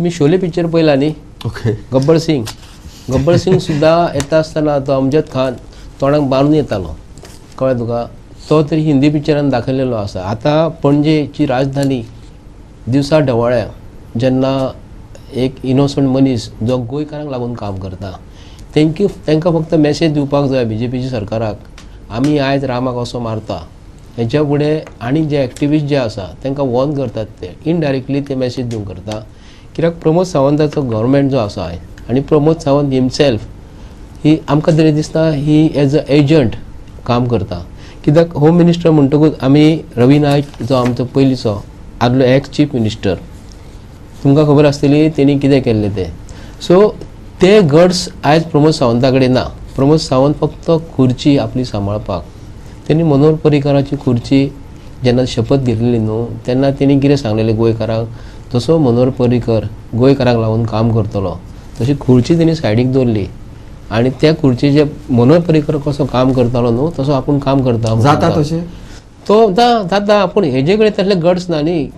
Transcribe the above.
तुम्ही शोले पिक्चर पळयला न्ही? ओके. गब्बर सिंग सुद्धा येता आसतना तो अमजद खान तोंडाक बांदून येतालो, कळ्ळें तुका? तो तरी हिंदी पिक्चरान दाखयलेलो आसा. आतां पणजेची राजधानी दिवसा ढवळ्या जेन्ना एक इनोसंट मनीस जो गोंयकारांक लागून काम करता, तांकां फक्त मॅसेज दिवपाक जाय BJPच्या सरकाराक, आमी आयज रामाक असो मारता. हेच्या फुडें आनी जे एक्टिविस्ट जे आसा तांकां वॉर्न करतात ते इनडायरेक्टली ते मॅसेज दिवंक करता. कित्याक प्रमोद सावंताचो गव्हर्मेंट जो आसा आनी प्रमोद सावंत हिमसेल्फ ही आमकां तरी दिसता ही एज अ एजंट काम करता. कित्याक होम मिनिस्टर म्हणटकूच आमी रवी नायक जो आमचो पयलींचो आदलो एक्स चीफ मिनिस्टर, तुमकां खबर आसतली तेणी कितें केल्लें तें. सो ते गट्स आयज प्रमोद सावंता कडेन ना. प्रमोद सावंत फक्त खुर्ची आपली सांबाळपाक. तेणी मनोहर पर्रीकराची खुर्ची जेन्ना शपथ घेतलेली न्हू तेन्ना तेणी कितें सांगलेलें गोंयकारांक, जसो मनोहर पर्रीकर गोंयकारांक लागून काम करतलो तशी खुर्ची तेणी सायडीक दवरली आनी त्या खुर्चीचेर मनोहर पर्रीकर कसो काम करतालो न्हू तसो आपूण काम करता. जाता तशें तो जाता पूण हेजे कडेन तसले गट्स ना न्ही.